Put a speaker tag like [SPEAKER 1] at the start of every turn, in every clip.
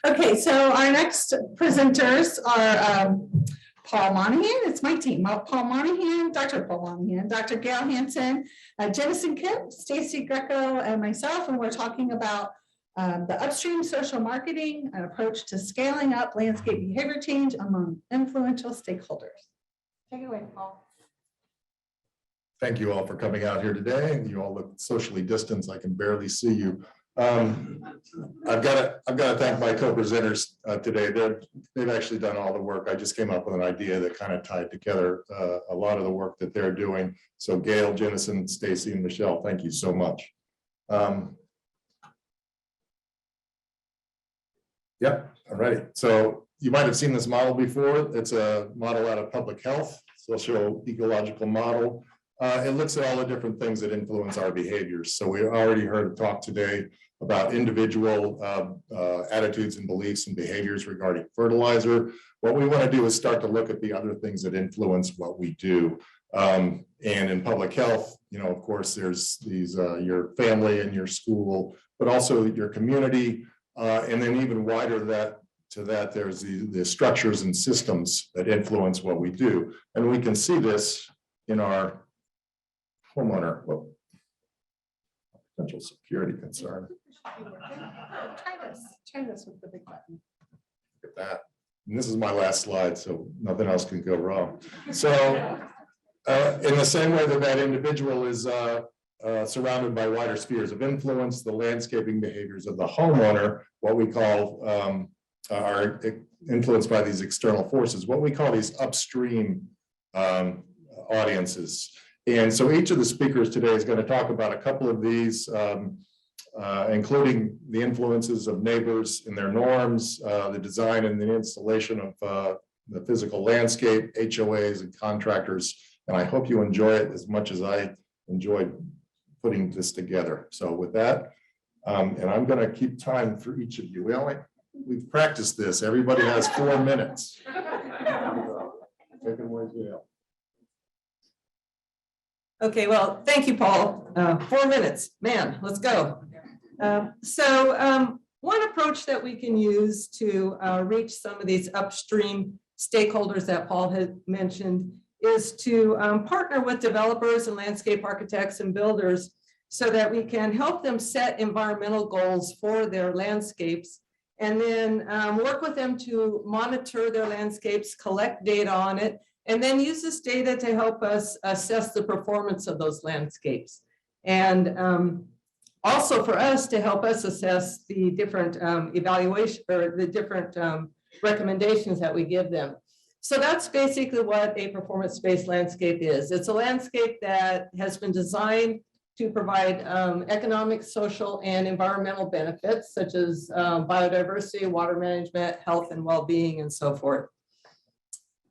[SPEAKER 1] Okay, so our next presenters are Paul Monaghan, it's my team, Paul Monaghan, Dr. Paul Monaghan, Dr. Gail Hansen, Jennison Kipp, Stacie Greco, and myself, and we're talking about the upstream social marketing, an approach to scaling up landscape behavior change among influential stakeholders. Take it away, Paul.
[SPEAKER 2] Thank you all for coming out here today. You all look socially distanced. I can barely see you. I've got to thank my co-presenters today. They've actually done all the work. I just came up with an idea that kind of tied together a lot of the work that they're doing. So Gail, Jennison, Stacie, and Michelle, thank you so much. Yep, all right. So you might have seen this model before. It's a model out of public health, socio-ecological model. It looks at all the different things that influence our behaviors. So we already heard a talk today about individual attitudes and beliefs and behaviors regarding fertilizer. What we want to do is start to look at the other things that influence what we do. And in public health, you know, of course, there's these your family and your school, but also your community, and then even wider to that, there's the structures and systems that influence what we do. And we can see this in our homeowner, well, potential security concern.
[SPEAKER 1] Try this with the big button.
[SPEAKER 2] Look at that. And this is my last slide, so nothing else can go wrong. So in the same way that individual is surrounded by wider spheres of influence, the landscaping behaviors of the homeowner, what we call are influenced by these external forces, what we call these upstream audiences. And so each of the speakers today is going to talk about a couple of these, including the influences of neighbors and their norms, the design and the installation of the physical landscape, HOAs and contractors. And I hope you enjoy it as much as I enjoyed putting this together. So with that, and I'm going to keep time for each of you. We've practiced this. Everybody has 4 minutes. Take it away, Gail.
[SPEAKER 3] Okay, well, thank you, Paul. 4 minutes, man, let's go. One approach that we can use to reach some of these upstream stakeholders that Paul had mentioned is to partner with developers and landscape architects and builders so that we can help them set environmental goals for their landscapes and then work with them to monitor their landscapes, collect data on it, and then use this data to help us assess the performance of those landscapes. And also for us to help us assess the different evaluation or the different recommendations that we give them. So that's basically what a performance-based landscape is. It's a landscape that has been designed to provide economic, social, and environmental benefits, such as biodiversity, water management, health and well-being, and so forth.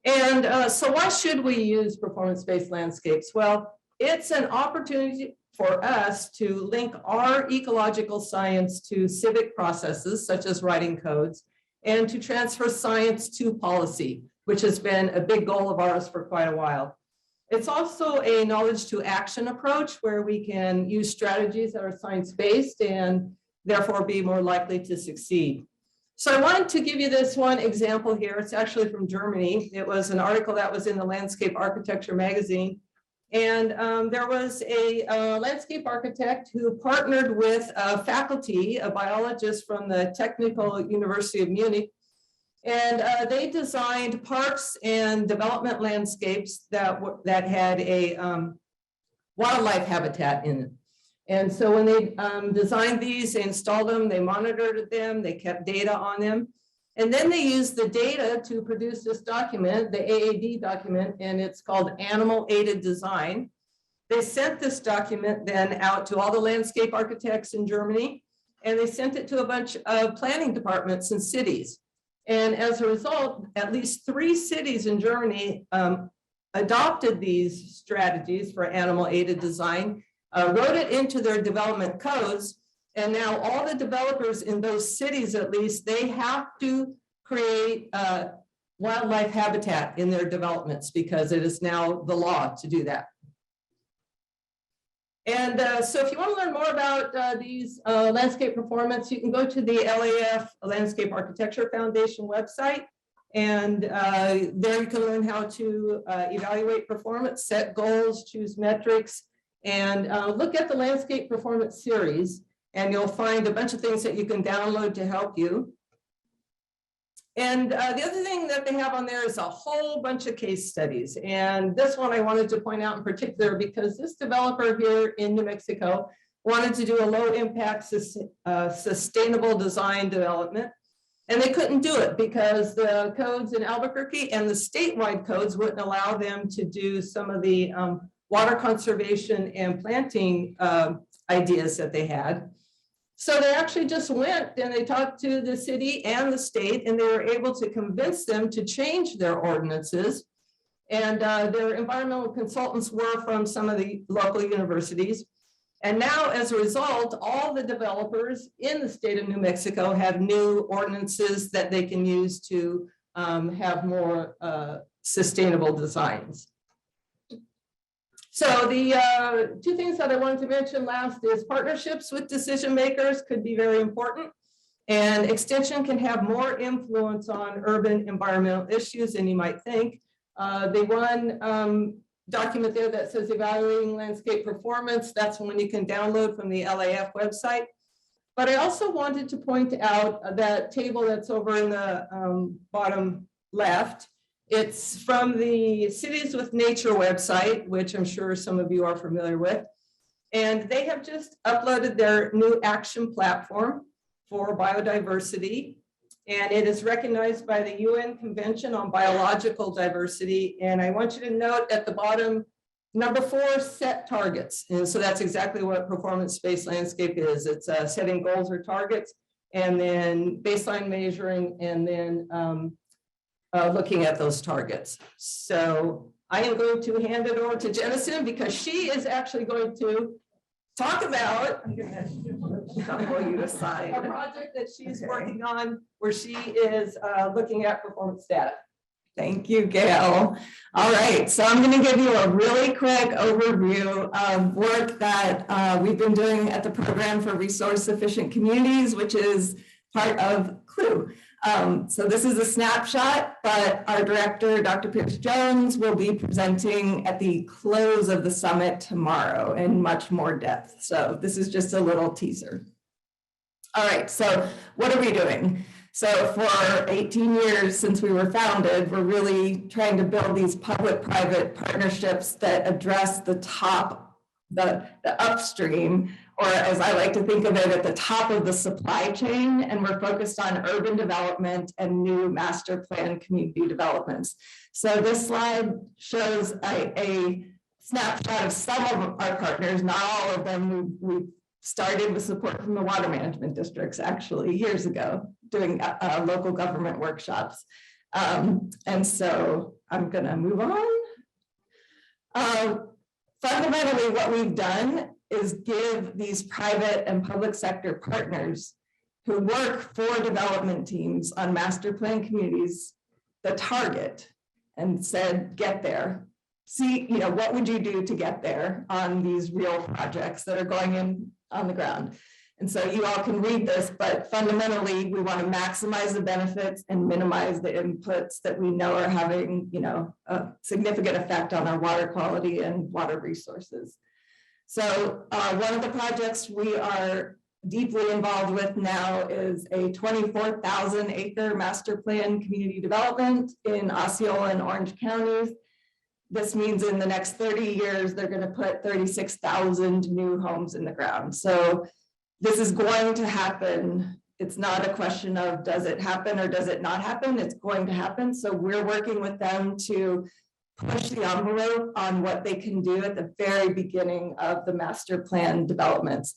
[SPEAKER 3] And so why should we use performance-based landscapes? Well, it's an opportunity for us to link our ecological science to civic processes, such as writing codes, and to transfer science to policy, which has been a big goal of ours for quite a while. It's also a knowledge to action approach where we can use strategies that are science-based and therefore be more likely to succeed. So I wanted to give you this one example here. It's actually from Germany. It was an article that was in the Landscape Architecture magazine. And there was a landscape architect who partnered with a faculty, a biologist from the Technical University of Munich. And they designed parks and development landscapes that had a wildlife habitat in them. And so when they designed these, they installed them, they monitored them, they kept data on them. And then they used the data to produce this document, the AAD document, and it's called Animal Aided Design. They sent this document then out to all the landscape architects in Germany, and they sent it to a bunch of planning departments and cities. And as a result, at least 3 cities in Germany adopted these strategies for animal aided design, wrote it into their development codes. And now all the developers in those cities, at least, they have to create wildlife habitat in their developments because it is now the law to do that. And so if you want to learn more about these landscape performance, you can go to the LAF Landscape Architecture Foundation website. And there you can learn how to evaluate performance, set goals, choose metrics, and look at the landscape performance series. And you'll find a bunch of things that you can download to help you. And the other thing that they have on there is a whole bunch of case studies. And this one I wanted to point out in particular because this developer here in New Mexico wanted to do a low impact sustainable design development. And they couldn't do it because the codes in Albuquerque and the statewide codes wouldn't allow them to do some of the water conservation and planting ideas that they had. So they actually just went and they talked to the city and the state, and they were able to convince them to change their ordinances. And their environmental consultants were from some of the local universities. And now, as a result, all the developers in the state of New Mexico have new ordinances that they can use to have more sustainable designs. So the two things that I wanted to mention last is partnerships with decision makers could be very important. And extension can have more influence on urban environmental issues than you might think. The one document there that says evaluating landscape performance, that's one you can download from the LAF website. But I also wanted to point out that table that's over in the bottom left. It's from the Cities with Nature website, which I'm sure some of you are familiar with. And they have just uploaded their new action platform for biodiversity. And it is recognized by the UN Convention on Biological Diversity. And I want you to note at the bottom, number 4, set targets. And so that's exactly what performance-based landscape is. It's setting goals or targets, and then baseline measuring, and then looking at those targets. So I am going to hand it over to Jennison because she is actually going to talk about, I'm going to pull you aside, a project that she's working on where she is looking at performance data. Thank you, Gail. All right, so I'm going to give you a really quick overview of work that we've been doing at the Program for Resource Efficient Communities, which is part of CLUE. So this is a snapshot, but our director, Dr. Pierce Jones, will be presenting at the close of the summit tomorrow in much more depth. So this is just a little teaser. All right, so what are we doing? So for 18 years since we were founded, we're really trying to build these public-private partnerships that address the top, the upstream, or as I like to think of it, at the top of the supply chain. And we're focused on urban development and new master plan community developments. So this slide shows a snapshot of some of our partners, not all of them. We started with support from the water management districts actually years ago, doing local government workshops. And so I'm gonna move on. Fundamentally, what we've done is give these private and public sector partners who work for development teams on master plan communities the target and said, get there. See, you know, what would you do to get there on these real projects that are going in on the ground? And so you all can read this, but fundamentally, we want to maximize the benefits and minimize the inputs that we know are having, you know, a significant effect on our water quality and water resources. So one of the projects we are deeply involved with now is a 24,000 acre master plan community development in Osceola and Orange counties. This means in the next 30 years, they're going to put 36,000 new homes in the ground. So this is going to happen. It's not a question of does it happen or does it not happen? It's going to happen. So we're working with them to push the envelope on what they can do at the very beginning of the master plan developments.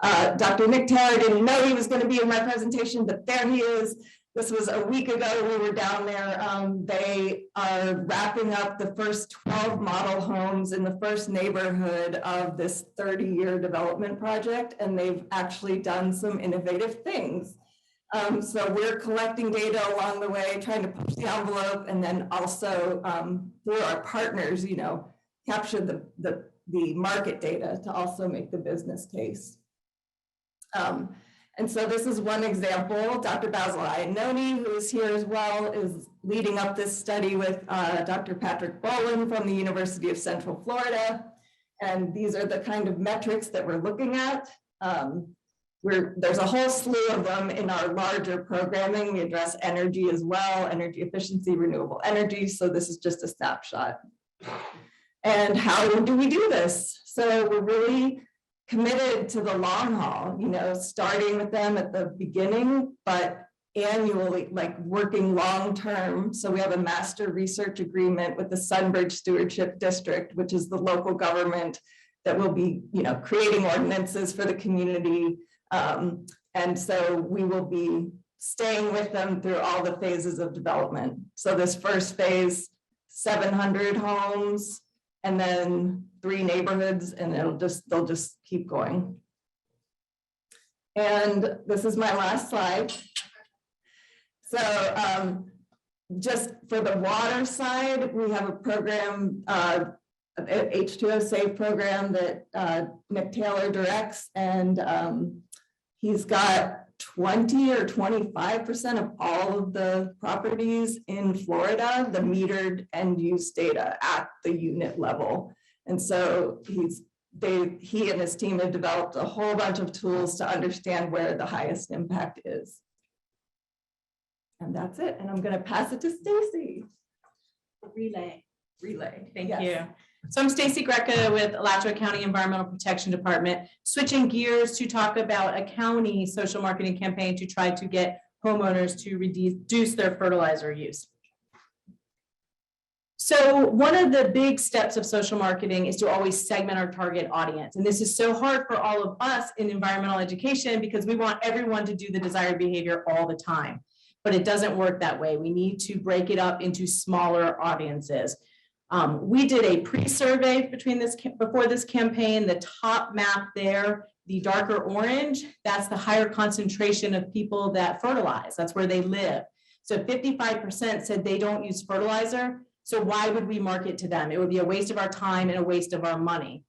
[SPEAKER 3] Dr. Nick Taylor didn't know he was going to be in my presentation, but there he is. This was a week ago, we were down there. They are wrapping up the first 12 model homes in the first neighborhood of this 30-year development project, and they've actually done some innovative things. So we're collecting data along the way, trying to push the envelope, and then also through our partners, you know, capture the
[SPEAKER 1] the market data to also make the business case. And so this is one example. Dr. Basil Iannone, who is here as well, is leading up this study with Dr. Patrick Boland from the University of Central Florida. And these are the kind of metrics that we're looking at. There's a whole slew of them in our larger programming. We address energy as well, energy efficiency, renewable energy. So this is just a snapshot. And how do we do this? So we're really committed to the long haul, you know, starting with them at the beginning, but annually, like working long term. So we have a master research agreement with the Sunbridge Stewardship District, which is the local government that will be, you know, creating ordinances for the community. And so we will be staying with them through all the phases of development. So this first phase, 700 homes, and then 3 neighborhoods, and they'll just keep going. And this is my last slide. So just for the water side, we have a program, H2O Save program that Nick Taylor directs, and he's got 20 or 25% of all of the properties in Florida, the metered end use data at the unit level. And so he and his team have developed a whole bunch of tools to understand where the highest impact is. And that's it. And I'm going to pass it to Stacie.
[SPEAKER 4] Relay. Thank
[SPEAKER 1] Yes.
[SPEAKER 4] you. So I'm Stacie Greca with Alachua County Environmental Protection Department, switching gears to talk about a county social marketing campaign to try to get homeowners to reduce their fertilizer use. So one of the big steps of social marketing is to always segment our target audience. And this is so hard for all of us in environmental education because we want everyone to do the desired behavior all the time. But it doesn't work that way. We need to break it up into smaller audiences. We did a pre-survey before this campaign. The top map there, the darker orange, that's the higher concentration of people that fertilize. That's where they live. So 55% said they don't use fertilizer. So why would we market to them? It would be a waste of our time and a waste of our money.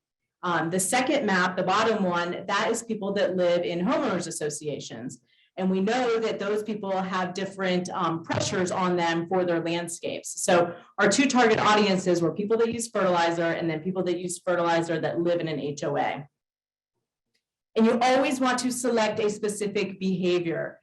[SPEAKER 4] The second map, the bottom one, that is people that live in homeowners associations. And we know that those people have different pressures on them for their landscapes. So our 2 target audiences were people that use fertilizer and then people that use fertilizer that live in an HOA. And you always want to select a specific behavior.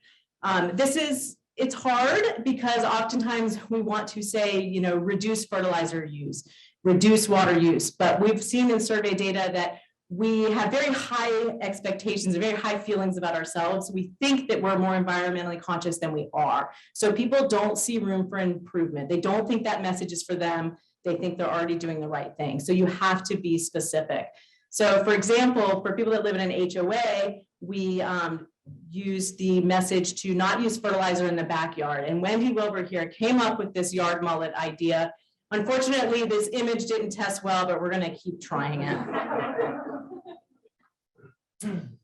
[SPEAKER 4] It's hard because oftentimes we want to say, you know, reduce fertilizer use, reduce water use. But we've seen in survey data that we have very high expectations and very high feelings about ourselves. We think that we're more environmentally conscious than we are. So people don't see room for improvement. They don't think that message is for them. They think they're already doing the right thing. So you have to be specific. So for example, for people that live in an HOA, we use the message to not use fertilizer in the backyard. And Wendy Wilbur here came up with this yard mullet idea. Unfortunately, this image didn't test well, but we're going to keep trying it.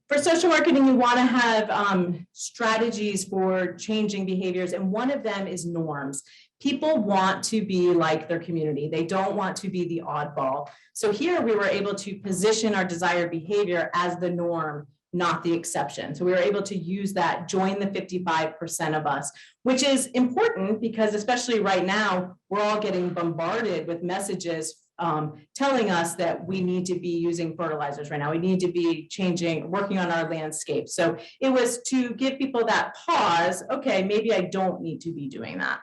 [SPEAKER 4] For social marketing, you want to have strategies for changing behaviors, and one of them is norms. People want to be like their community. They don't want to be the oddball. So here we were able to position our desired behavior as the norm, not the exception. So we were able to use that, join the 55% of us, which is important because especially right now, we're all getting bombarded with messages telling us that we need to be using fertilizers right now. We need to be working on our landscape. So it was to give people that pause. Okay, maybe I don't need to be doing that.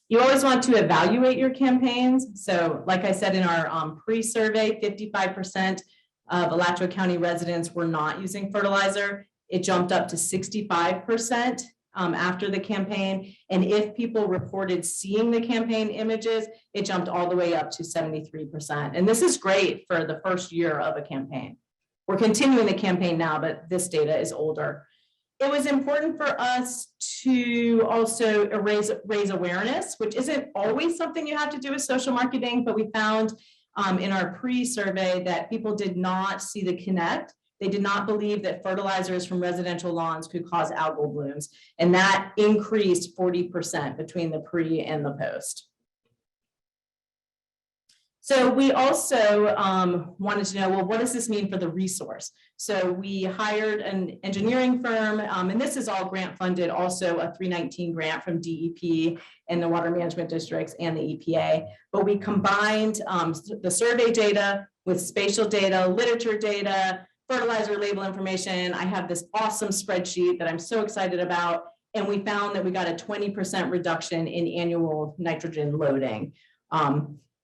[SPEAKER 4] You always want to evaluate your campaigns. So like I said, in our pre-survey, 55% of Alachua County residents were not using fertilizer. It jumped up to 65% after the campaign. And if people reported seeing the campaign images, it jumped all the way up to 73%. And this is great for the first year of a campaign. We're continuing the campaign now, but this data is older. It was important for us to also raise awareness, which isn't always something you have to do with social marketing, but we found in our pre-survey that people did not see the connect. They did not believe that fertilizers from residential lawns could cause algal blooms, and that increased 40% between the pre and the post. So we also wanted to know, well, what does this mean for the resource? So we hired an engineering firm, and this is all grant funded, also a 319 grant from DEP and the water management districts and the EPA. But we combined the survey data with spatial data, literature data, fertilizer label information. I have this awesome spreadsheet that I'm so excited about. And we found that we got a 20% reduction in annual nitrogen loading.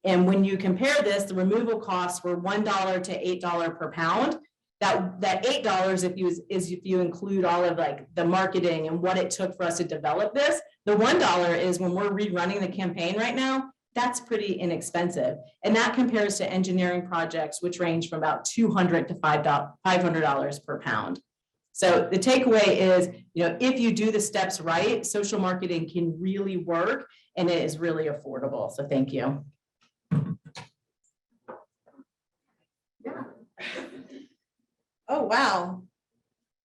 [SPEAKER 4] And when you compare this, the removal costs were $1 to $8 per pound. That $8 if you include all of like the marketing and what it took for us to develop this. The $1 is when we're rerunning the campaign right now. That's pretty inexpensive, and that compares to engineering projects, which range from about $200 to $500 per pound. So the takeaway is, if you do the steps right, social marketing can really work, and it is really affordable. So thank you.
[SPEAKER 1] Yeah. Oh, wow.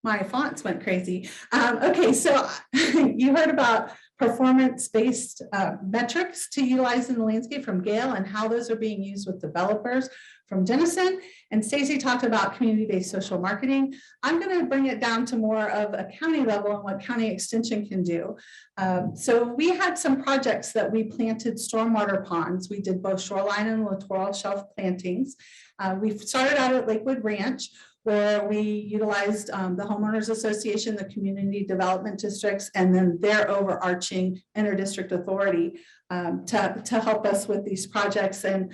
[SPEAKER 1] My fonts went crazy. Okay, so you heard about performance-based metrics to utilize in the landscape from Gail and how those are being used with developers from Jennison. And Stacie talked about community-based social marketing. I'm going to bring it down to more of a county level and what county extension can do. So we had some projects that we planted stormwater ponds. We did both shoreline and littoral shelf plantings. We started out at Lakewood Ranch, where we utilized the homeowners association, the community development districts, and then their overarching interdistrict authority to help us with these projects. And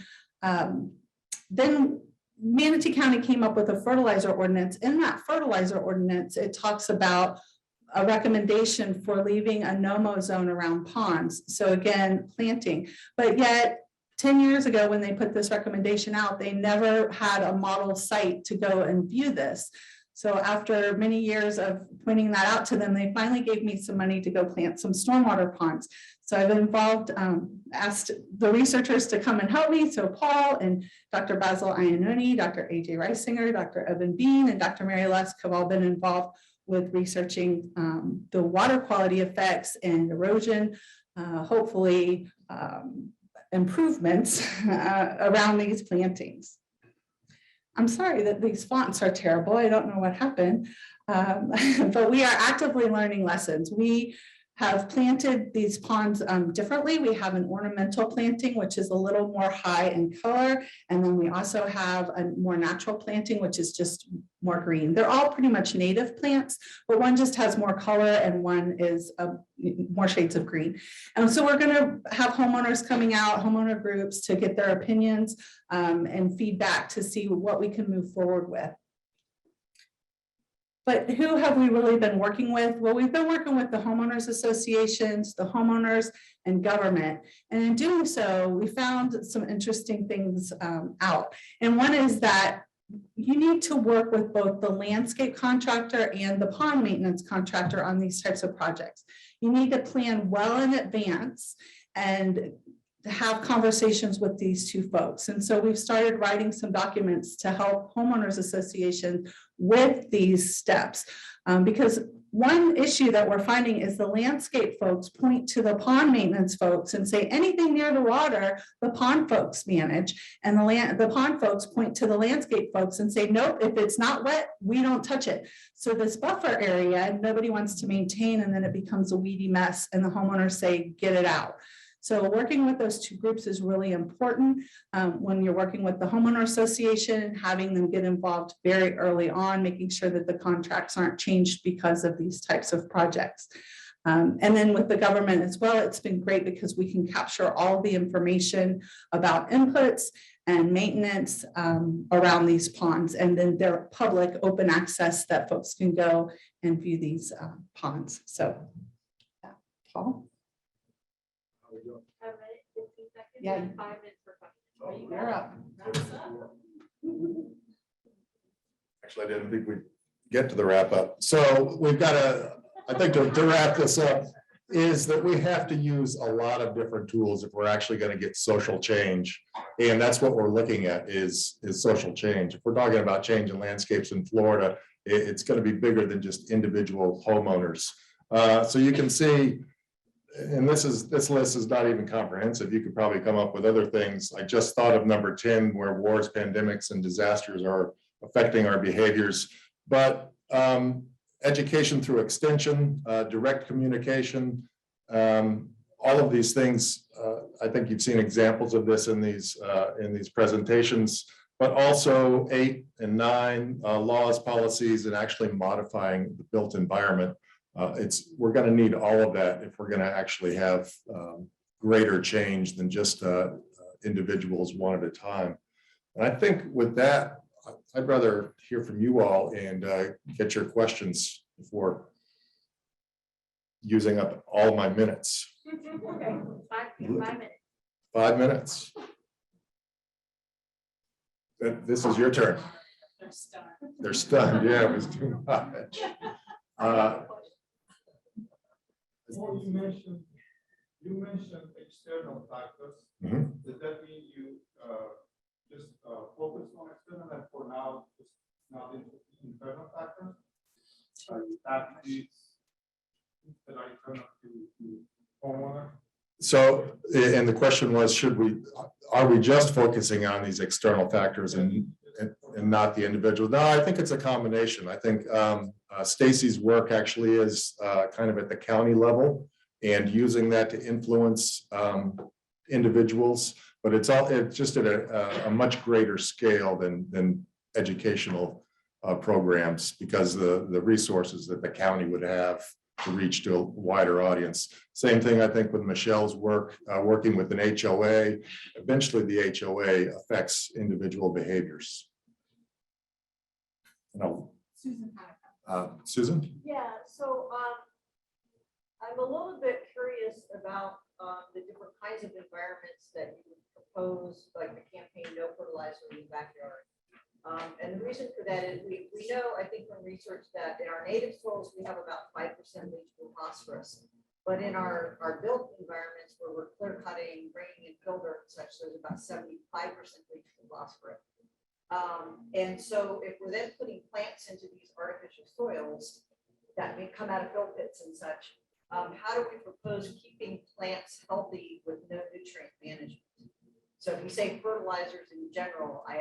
[SPEAKER 1] then Manatee County came up with a fertilizer ordinance. In that fertilizer ordinance, it talks about a recommendation for leaving a no-mow zone around ponds. So again, planting, but yet 10 years ago, when they put this recommendation out, they never had a model site to go and view this. So after many years of pointing that out to them, they finally gave me some money to go plant some stormwater ponds. So I've asked the researchers to come and help me. So Paul and Dr. Basil Iannoni, Dr. AJ Reisinger, Dr. Evan Bean, and Dr. Mary Lusk have all been involved with researching the water quality effects and erosion, hopefully, improvements around these plantings. I'm sorry that these fonts are terrible. I don't know what happened, but we are actively learning lessons. We have planted these ponds differently. We have an ornamental planting, which is a little more high in color. And then we also have a more natural planting, which is just more green. They're all pretty much native plants, but one just has more color and one is more shades of green. And so we're going to have homeowners coming out, homeowner groups, to get their opinions and feedback to see what we can move forward with. But who have we really been working with? Well, we've been working with the homeowners associations, the homeowners, and government. And in doing so, we found some interesting things out. And one is that you need to work with both the landscape contractor and the pond maintenance contractor on these types of projects. You need to plan well in advance and have conversations with these two folks. And so we've started writing some documents to help homeowners associations with these steps. Because one issue that we're finding is the landscape folks point to the pond maintenance folks and say anything near the water, the pond folks manage. And the pond folks point to the landscape folks and say, nope, if it's not wet, we don't touch it. So this buffer area, nobody wants to maintain, and then it becomes a weedy mess and the homeowners say, get it out. So working with those two groups is really important when you're working with the homeowner association, having them get involved very early on, making sure that the contracts aren't changed because of these types of projects. And then with the government as well, it's been great because we can capture all the information about inputs and maintenance around these ponds, and then they're public open access that folks can go and view these ponds. So, yeah. Paul? Yeah.
[SPEAKER 5] 5 minutes per question.
[SPEAKER 1] You're up.
[SPEAKER 2] Actually, I didn't think we'd get to the wrap up. So we've got I think to wrap this up, is that we have to use a lot of different tools if we're actually going to get social change. And that's what we're looking at is social change. If we're talking about change in landscapes in Florida, it's going to be bigger than just individual homeowners. So you can see and this list is not even comprehensive. You could probably come up with other things. I just thought of number 10, where wars, pandemics, and disasters are affecting our behaviors. But education through extension, direct communication, all of these things. I think you've seen examples of this in these presentations, but also 8 and 9 laws, policies, and actually modifying the built environment. We're going to need all of that if we're going to actually have greater change than just individuals one at a time. And I think with that, I'd rather hear from you all and get your questions before using up all my minutes.
[SPEAKER 5] Okay, 5 minutes.
[SPEAKER 2] 5 minutes. This is your turn.
[SPEAKER 5] They're stunned.
[SPEAKER 2] They're stunned. Yeah, it was too much.
[SPEAKER 6] Well, you mentioned external factors.
[SPEAKER 2] Mhm.
[SPEAKER 6] Does that mean you just focus on external and for now just not into internal factors? Attributes that are internal to homeowner?
[SPEAKER 2] So, and the question was, are we just focusing on these external factors and not the individual? No, I think it's a combination. I think Stacie's work actually is kind of at the county level and using that to influence individuals, but it's just at a much greater scale than educational programs, because the resources that the county would have to reach to a wider audience. Same thing, I think, with Michelle's work, working with an HOA. Eventually, the HOA affects individual behaviors. No,
[SPEAKER 5] Susan had
[SPEAKER 2] Susan?
[SPEAKER 7] Yeah, so I'm a little bit curious about the different kinds of environments that you would propose, like the campaign No Fertilizer in the Backyard. And the reason for that is we know, I think from research, that in our native soils, we have about 5% leachable phosphorus. But in our built environments where we're clear cutting, bringing in filter and such, there's about 75% leachable phosphorus. And so if we're then putting plants into these artificial soils that may come out of fill pits and such, how do we propose keeping plants healthy with no nutrient management? So if you say fertilizers in general, I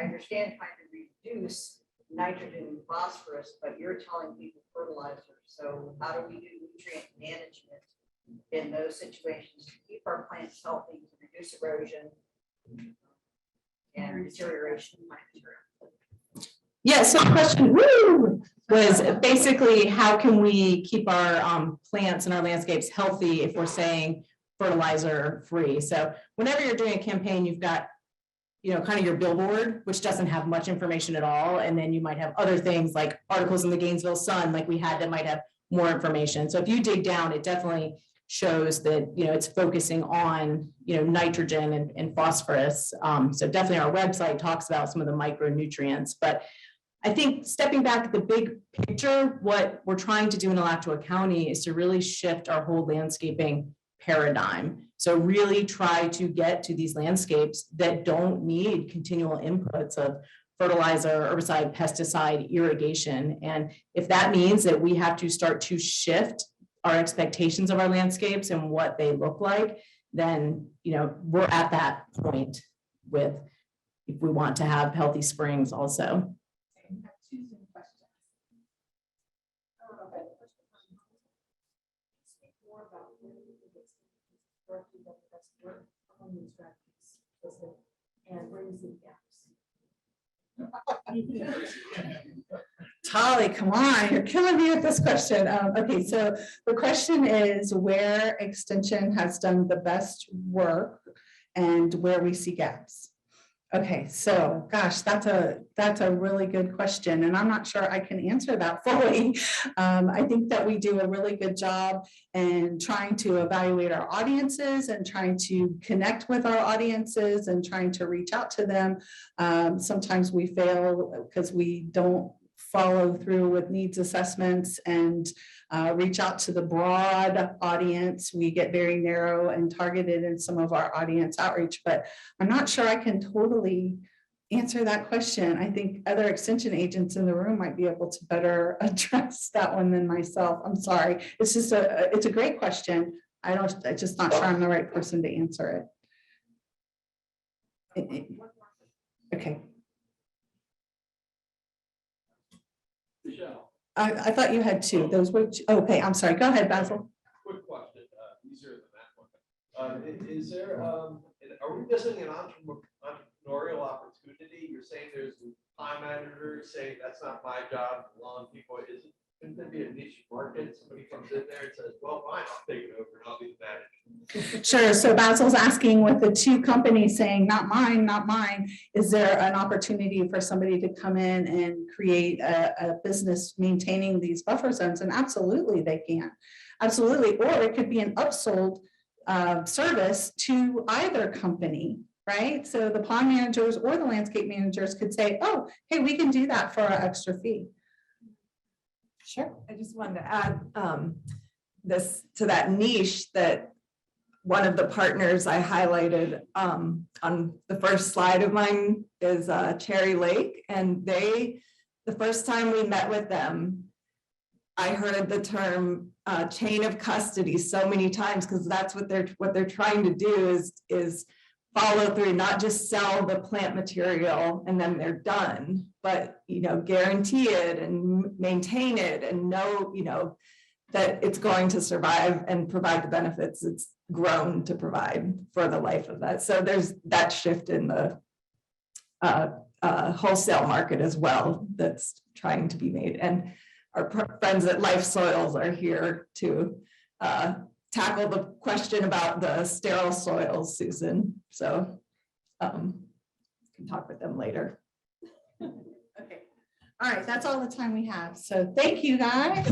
[SPEAKER 7] understand trying to reduce nitrogen and phosphorus, but you're telling people fertilizers. So how do we do nutrient management in those situations to keep our plants healthy, to reduce erosion and deterioration of plant material?
[SPEAKER 4] Yeah, so the question was basically, how can we keep our plants and our landscapes healthy if we're saying fertilizer free? So whenever you're doing a campaign, you've got, kind of your billboard, which doesn't have much information at all. And then you might have other things like articles in the Gainesville Sun, like we had, that might have more information. So if you dig down, it definitely shows that, it's focusing on, nitrogen and phosphorus. So definitely our website talks about some of the micronutrients, but I think stepping back at the big picture, what we're trying to do in Alachua County is to really shift our whole landscaping paradigm. So really try to get to these landscapes that don't need continual inputs of fertilizer, herbicide, pesticide, irrigation. And if that means that we have to start to shift our expectations of our landscapes and what they look like, then, we're at that point with, if we want to have healthy springs also.
[SPEAKER 5] Susan questions. Speak more about where you think it's working, the best work on these strategies, and where you see gaps.
[SPEAKER 1] Tolly, come on, you're killing me with this question. Okay, so the question is where Extension has done the best work and where we see gaps. Okay, so gosh, that's a really good question, and I'm not sure I can answer that fully. I think that we do a really good job in trying to evaluate our audiences and trying to connect with our audiences and trying to reach out to them. Sometimes we fail because we don't follow through with needs assessments and reach out to the broad audience. We get very narrow and targeted in some of our audience outreach, but I'm not sure I can totally answer that question. I think other extension agents in the room might be able to better address that one than myself. I'm sorry. It's just it's a great question. I'm just not sure I'm the right person to answer it. Okay.
[SPEAKER 8] Michelle,
[SPEAKER 1] I thought you had two. Those were, okay, I'm sorry. Go ahead, Basil.
[SPEAKER 8] quick question, easier than that one. Is there, are we missing an entrepreneurial opportunity? You're saying there's time managers saying that's not my job, lawn people, shouldn't there be a niche market? Somebody comes in there and says, well, fine, I'll take it over and I'll be the manager.
[SPEAKER 1] Sure. So Basil's asking, with the two companies saying, not mine, not mine, is there an opportunity for somebody to come in and create a business maintaining these buffer zones? And absolutely they can. Absolutely. Or it could be an upsold service to either company, right? So the pond managers or the landscape managers could say, oh, hey, we can do that for an extra fee. Sure.
[SPEAKER 9] I just wanted to add this to that niche that one of the partners I highlighted on the first slide of mine is Cherry Lake. And the first time we met with them, I heard the term chain of custody so many times, because that's what they're trying to do is follow through, not just sell the plant material and then they're done, but guarantee it and maintain it and know that it's going to survive and provide the benefits it's grown to provide for the life of that. So there's that shift in the wholesale market as well that's trying to be made. And our friends at Life Soils are here to tackle the question about the sterile soils, Susan. So can talk with them later.
[SPEAKER 1] Okay. All right. That's all the time we have. So thank you guys.